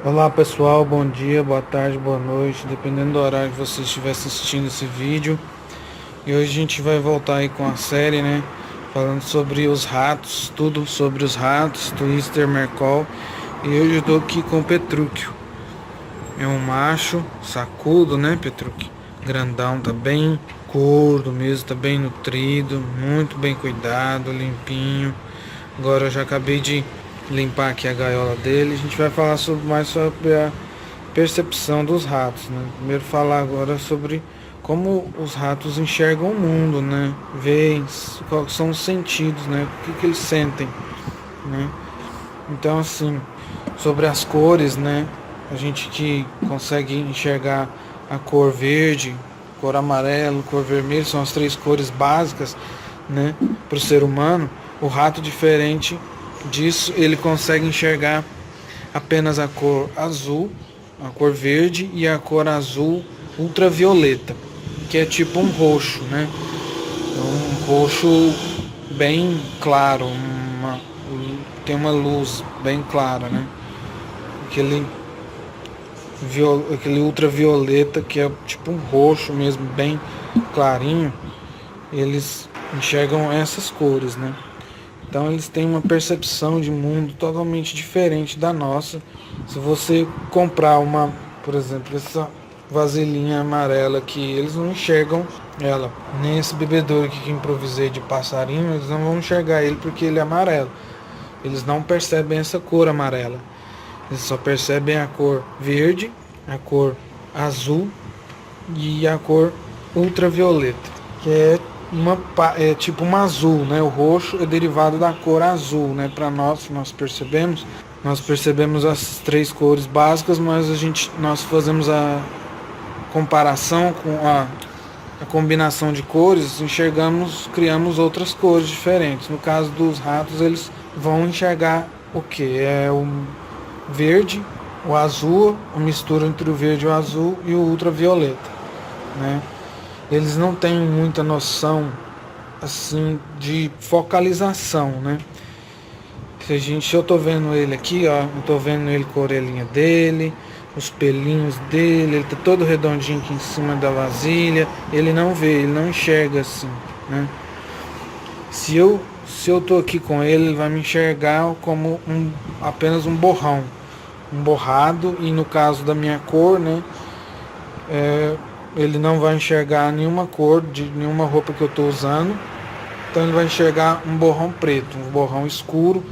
Olá pessoal, bom dia, boa tarde, boa noite, dependendo do horário que você estiver assistindo esse vídeo. E hoje a gente vai voltar aí com a série, né? Falando sobre os ratos, tudo sobre os ratos, Twister, Mercol. E hoje eu tô aqui com o Petrúquio. É um macho, sacudo, né, Petrúquio? Grandão, tá bem gordo mesmo, tá bem nutrido, muito bem cuidado, limpinho. Agora eu já acabei de limpar aqui a gaiola dele. A gente vai falar mais sobre a percepção dos ratos, né? Primeiro falar agora sobre como os ratos enxergam o mundo, né? Veem quais são os sentidos, né? O que eles sentem, né? Então, assim, sobre as cores, né? A gente que consegue enxergar a cor verde, cor amarelo, cor vermelho, são as três cores básicas, né? Para o ser humano. O rato, diferente disso, ele consegue enxergar apenas a cor azul, a cor verde e a cor azul ultravioleta, que é tipo um roxo, né? Um roxo bem claro, tem uma luz bem clara, né? Aquele, aquele ultravioleta que é tipo um roxo mesmo, bem clarinho, eles enxergam essas cores, né? Então eles têm uma percepção de mundo totalmente diferente da nossa. Se você comprar por exemplo, essa vasilhinha amarela aqui, eles não enxergam ela. Nem esse bebedouro aqui que improvisei de passarinho, eles não vão enxergar ele porque ele é amarelo. Eles não percebem essa cor amarela. Eles só percebem a cor verde, a cor azul e a cor ultravioleta, que é tipo uma azul, né? O roxo é derivado da cor azul, né? Para nós percebemos as três cores básicas, mas nós fazemos a comparação com a combinação de cores, criamos outras cores diferentes. No caso dos ratos, eles vão enxergar o que? É o verde, o azul, a mistura entre o verde e o azul e o ultravioleta, né? Eles não têm muita noção assim de focalização, né? Se eu tô vendo ele aqui, ó, eu tô vendo ele com a orelhinha dele, os pelinhos dele, ele tá todo redondinho aqui em cima da vasilha, ele não vê, ele não enxerga assim, né? Se eu tô aqui com ele, ele vai me enxergar como apenas um borrão, um borrado, e no caso da minha cor, né, ele não vai enxergar nenhuma cor de nenhuma roupa que eu estou usando. Então ele vai enxergar um borrão preto, um borrão escuro.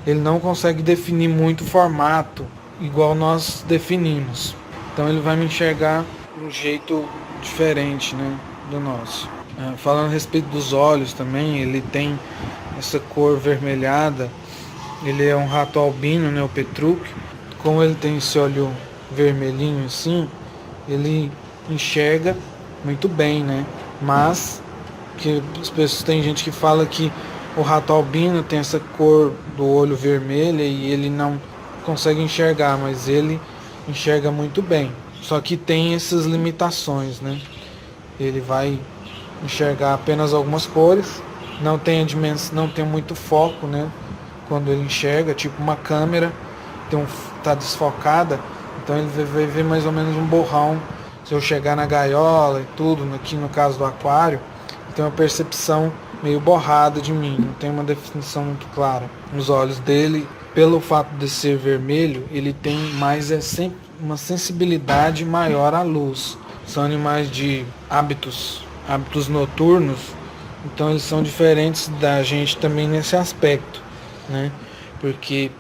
Ele não consegue definir muito o formato igual nós definimos. Então ele vai me enxergar de um jeito diferente, né, do nosso. Falando a respeito dos olhos também, ele tem essa cor vermelhada. Ele é um rato albino, né, o Petrúquio. Como ele tem esse olho vermelhinho assim, ele enxerga muito bem, né? Mas que as pessoas, tem gente que fala que o rato albino tem essa cor do olho vermelha e ele não consegue enxergar, mas ele enxerga muito bem. Só que tem essas limitações, né? Ele vai enxergar apenas algumas cores, não tem a dimensão, não tem muito foco, né? Quando ele enxerga, tipo uma câmera tá desfocada, então ele vai ver mais ou menos um borrão. Se eu chegar na gaiola e tudo, aqui no caso do aquário, tem uma percepção meio borrada de mim, não tem uma definição muito clara. Os olhos dele, pelo fato de ser vermelho, ele tem mais uma sensibilidade maior à luz. São animais de hábitos noturnos, então eles são diferentes da gente também nesse aspecto, né? Porque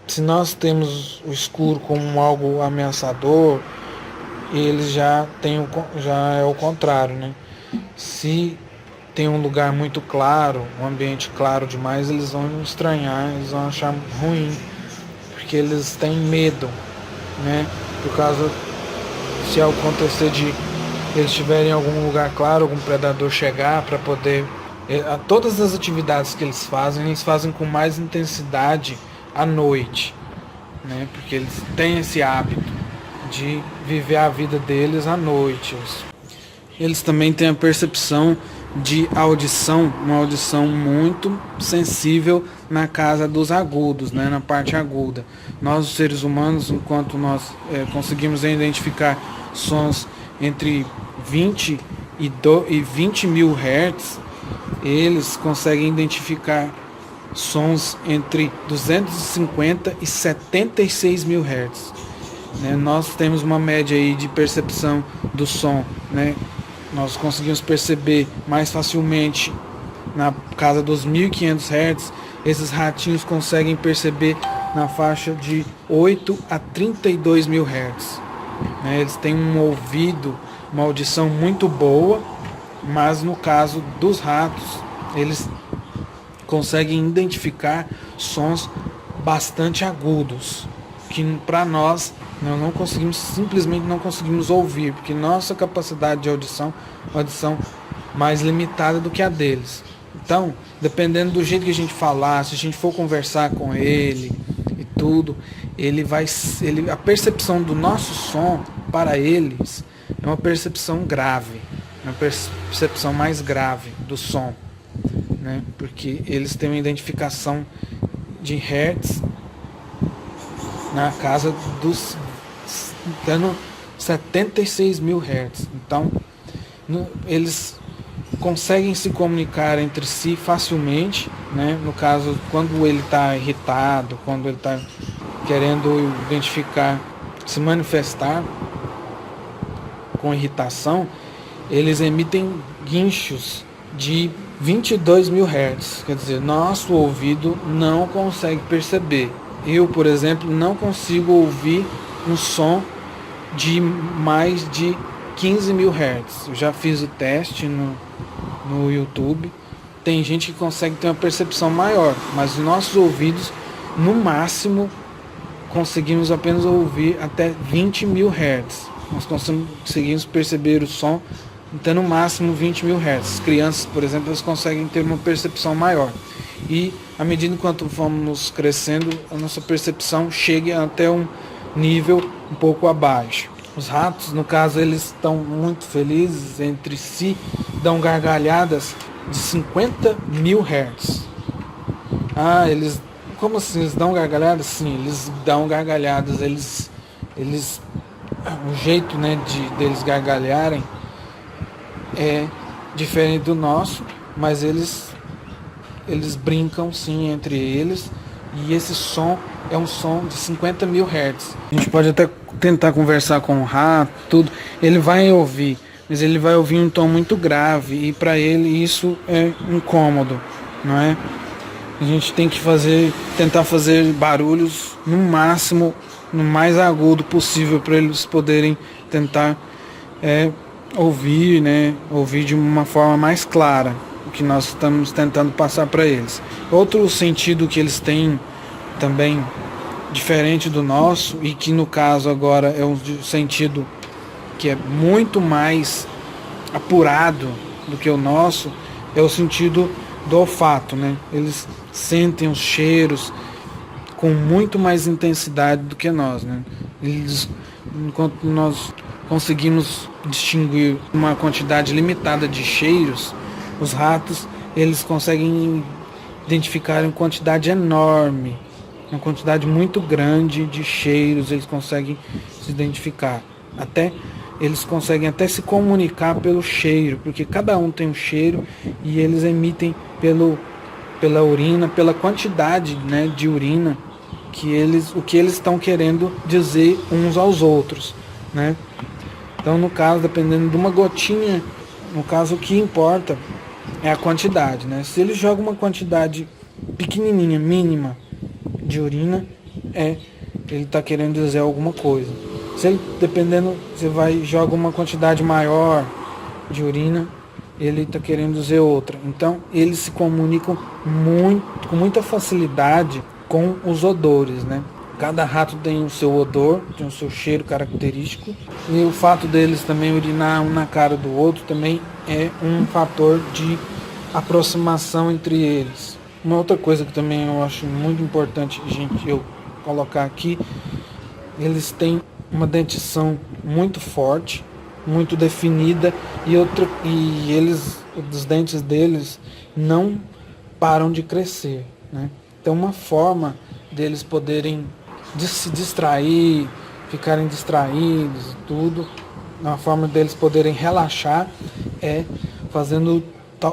se nós temos o escuro como algo ameaçador, eles já é o contrário, né? Se tem um lugar muito claro, um ambiente claro demais, eles vão estranhar, eles vão achar ruim, porque eles têm medo, né? Por causa, se acontecer de eles estiverem em algum lugar claro, algum predador chegar para poder... Todas as atividades que eles fazem com mais intensidade à noite, né? Porque eles têm esse hábito de viver a vida deles à noite. Eles também têm a percepção de audição, uma audição muito sensível na casa dos agudos, né, na parte aguda. Nós, os seres humanos, enquanto nós conseguimos identificar sons entre 20 e 20 mil Hz, eles conseguem identificar sons entre 250 e 76 mil Hz. Né? Nós temos uma média aí de percepção do som, né? Nós conseguimos perceber mais facilmente na casa dos 1500 Hz. Esses ratinhos conseguem perceber na faixa de 8 a 32 mil Hz. Né? Eles têm um ouvido, uma audição muito boa, mas no caso dos ratos, eles conseguem identificar sons bastante agudos, que para nós não conseguimos, simplesmente não conseguimos ouvir, porque nossa capacidade de audição é uma audição mais limitada do que a deles. Então, dependendo do jeito que a gente falar, se a gente for conversar com ele e tudo, a percepção do nosso som para eles é uma percepção grave, uma percepção mais grave do som, né? Porque eles têm uma identificação de hertz na casa dos dando 76 mil Hz. Então, eles conseguem se comunicar entre si facilmente, né? No caso, quando ele está irritado, quando ele está querendo identificar, se manifestar com irritação, eles emitem guinchos de 22 mil Hz. Quer dizer, nosso ouvido não consegue perceber. Eu, por exemplo, não consigo ouvir um som de mais de 15 mil Hz. Eu já fiz o teste no YouTube. Tem gente que consegue ter uma percepção maior, mas os nossos ouvidos, no máximo, conseguimos apenas ouvir até 20 mil Hz. Nós conseguimos perceber o som até no máximo 20 mil Hz. As crianças, por exemplo, elas conseguem ter uma percepção maior. E à medida que vamos crescendo, a nossa percepção chega até um nível um pouco abaixo. Os ratos, no caso, eles estão muito felizes entre si, dão gargalhadas de 50 mil Hz. Eles... Como assim? Eles dão gargalhadas? Sim, eles dão gargalhadas. Eles o jeito, né, deles gargalharem é diferente do nosso, mas eles brincam sim entre eles, e esse som é um som de 50 mil Hz. A gente pode até tentar conversar com o rato, tudo, ele vai ouvir, mas ele vai ouvir um tom muito grave, e para ele isso é incômodo, não é? A gente tem que tentar fazer barulhos no máximo, no mais agudo possível, para eles poderem tentar ouvir, né? Ouvir de uma forma mais clara o que nós estamos tentando passar para eles. Outro sentido que eles têm também diferente do nosso, e que no caso agora é um sentido que é muito mais apurado do que o nosso, é o sentido do olfato, né? Eles sentem os cheiros com muito mais intensidade do que nós, né? Enquanto nós conseguimos distinguir uma quantidade limitada de cheiros, os ratos, eles conseguem identificar uma quantidade enorme, uma quantidade muito grande de cheiros. Eles conseguem se identificar, eles conseguem até se comunicar pelo cheiro, porque cada um tem um cheiro, e eles emitem pela urina, pela quantidade, né, de urina o que eles estão querendo dizer uns aos outros, né? Então, no caso, dependendo de uma gotinha, no caso, o que importa é a quantidade, né? Se ele joga uma quantidade pequenininha, mínima de urina, ele está querendo dizer alguma coisa. Se ele, dependendo, joga uma quantidade maior de urina, ele está querendo dizer outra. Então, eles se comunicam com muita facilidade com os odores, né? Cada rato tem o seu odor, tem o seu cheiro característico, e o fato deles também urinar um na cara do outro também é um fator de aproximação entre eles. Uma outra coisa que também eu acho muito importante eu colocar aqui, eles têm uma dentição muito forte, muito definida e os dentes deles não param de crescer, né? Então uma forma deles poderem se distrair, ficarem distraídos e tudo, uma forma deles poderem relaxar é fazendo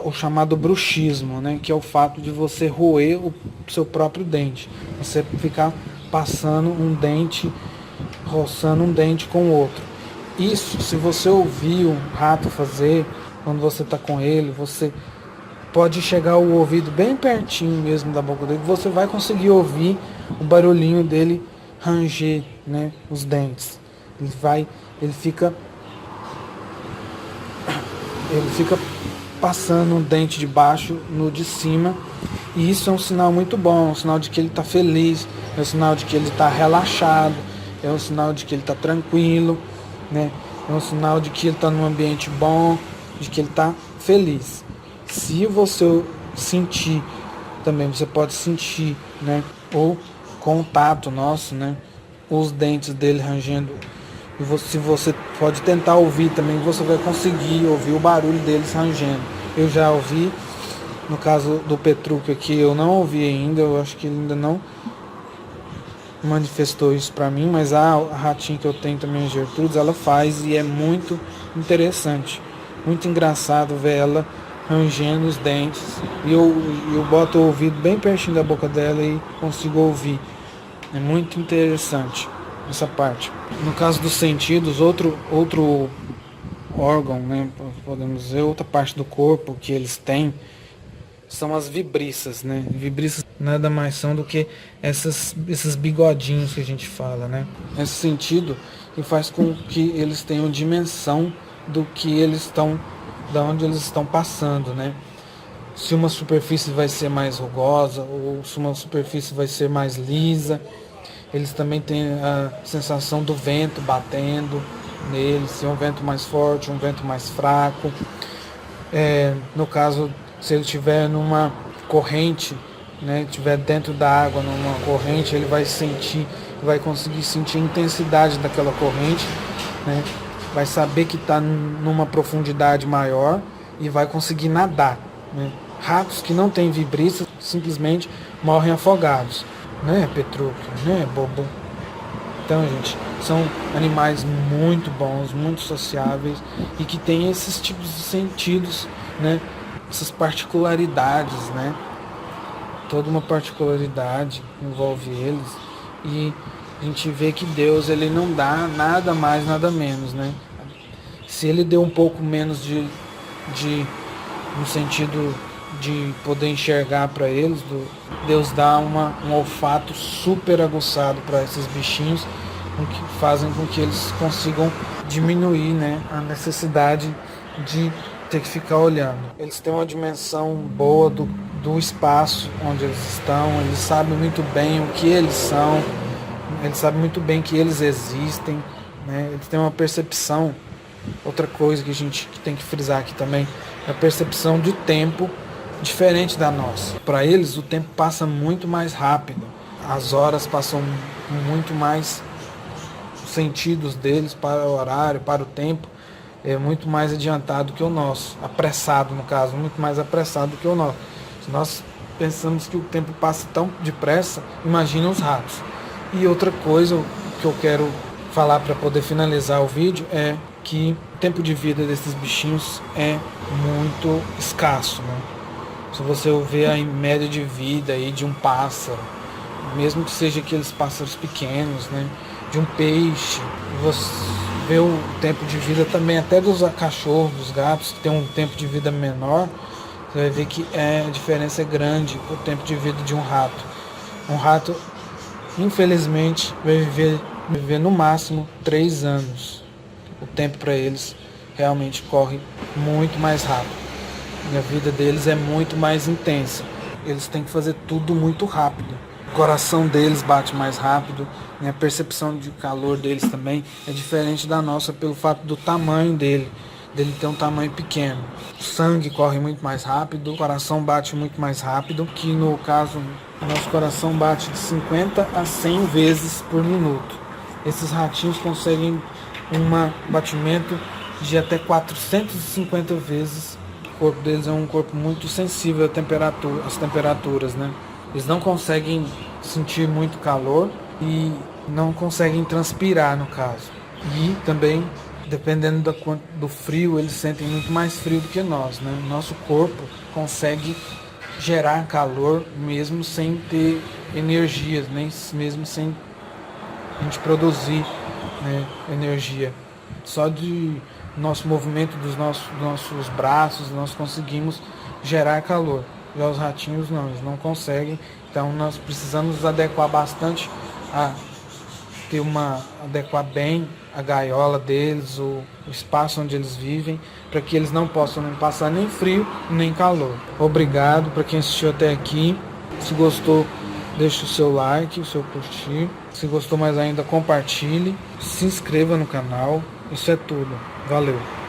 o chamado bruxismo, né? Que é o fato de você roer o seu próprio dente, você ficar passando um dente, roçando um dente com o outro. Isso, se você ouvir um rato fazer, quando você está com ele, você pode chegar o ouvido bem pertinho mesmo da boca dele, você vai conseguir ouvir o barulhinho dele ranger, né, os dentes. Ele fica passando um dente de baixo no de cima, e isso é um sinal muito bom, é um sinal de que ele está feliz, é um sinal de que ele está relaxado, é um sinal de que ele está tranquilo, né? É um sinal de que ele está num ambiente bom, de que ele está feliz. Se você sentir também, você pode sentir, né, ou contato nosso, né, os dentes dele rangendo, e se você pode tentar ouvir também, você vai conseguir ouvir o barulho deles rangendo. Eu já ouvi, no caso do Petrúquio aqui, eu não ouvi ainda, eu acho que ele ainda não manifestou isso para mim, mas a ratinha que eu tenho também, a Gertrudes, ela faz, e é muito interessante, muito engraçado ver ela rangendo os dentes, e eu boto o ouvido bem pertinho da boca dela e consigo ouvir. É muito interessante essa parte. No caso dos sentidos, outro órgão, né, podemos dizer, outra parte do corpo que eles têm são as vibriças, né? Vibriças nada mais são do que esses bigodinhos que a gente fala, né? Esse sentido que faz com que eles tenham dimensão do que eles estão, da onde eles estão passando, né? Se uma superfície vai ser mais rugosa ou se uma superfície vai ser mais lisa. Eles também têm a sensação do vento batendo neles, se é um vento mais forte, um vento mais fraco. No caso, se ele estiver numa corrente, né, estiver dentro da água, numa corrente, ele vai conseguir sentir a intensidade daquela corrente, né, vai saber que está numa profundidade maior e vai conseguir nadar, né. Ratos que não têm vibriça simplesmente morrem afogados, né, Petrúquio, né, bobo? Então, gente, são animais muito bons, muito sociáveis e que têm esses tipos de sentidos, né, essas particularidades, né? Toda uma particularidade envolve eles, e a gente vê que Deus, ele não dá nada mais, nada menos, né? Se ele deu um pouco menos no sentido de poder enxergar para eles, Deus dá um olfato super aguçado para esses bichinhos, que fazem com que eles consigam diminuir, né, a necessidade de ter que ficar olhando. Eles têm uma dimensão boa do espaço onde eles estão, eles sabem muito bem o que eles são, eles sabem muito bem que eles existem, né? Eles têm uma percepção. Outra coisa que a gente tem que frisar aqui também é a percepção de tempo diferente da nossa. Para eles o tempo passa muito mais rápido, as horas passam muito mais, os sentidos deles para o horário, para o tempo, é muito mais adiantado que o nosso, apressado no caso, muito mais apressado que o nosso. Se nós pensamos que o tempo passa tão depressa, imagina os ratos. E outra coisa que eu quero falar para poder finalizar o vídeo é que o tempo de vida desses bichinhos é muito escasso, né? Se você ver a média de vida aí de um pássaro, mesmo que seja aqueles pássaros pequenos, né, de um peixe, você vê o tempo de vida também até dos cachorros, dos gatos, que tem um tempo de vida menor, você vai ver que a diferença é grande o tempo de vida de um rato. Um rato, infelizmente, vai viver no máximo 3 anos. O tempo para eles realmente corre muito mais rápido. E a vida deles é muito mais intensa. Eles têm que fazer tudo muito rápido. O coração deles bate mais rápido, né? A percepção de calor deles também é diferente da nossa pelo fato do tamanho dele ter um tamanho pequeno. O sangue corre muito mais rápido, o coração bate muito mais rápido, que no caso, o nosso coração bate de 50 a 100 vezes por minuto. Esses ratinhos conseguem um batimento de até 450 vezes. O corpo deles é um corpo muito sensível às temperaturas, né? Eles não conseguem sentir muito calor e não conseguem transpirar, no caso. E também, dependendo do frio, eles sentem muito mais frio do que nós, né? Nosso corpo consegue gerar calor mesmo sem ter energia, nem mesmo sem a gente produzir, né, energia. Só de nosso movimento dos nossos braços nós conseguimos gerar calor. Já os ratinhos não, eles não conseguem. Então nós precisamos nos adequar bastante adequar bem a gaiola deles, o espaço onde eles vivem, para que eles não possam passar nem frio nem calor. Obrigado para quem assistiu até aqui. Se gostou, deixe o seu like, o seu curtir. Se gostou mais ainda, compartilhe. Se inscreva no canal. Isso é tudo. Valeu!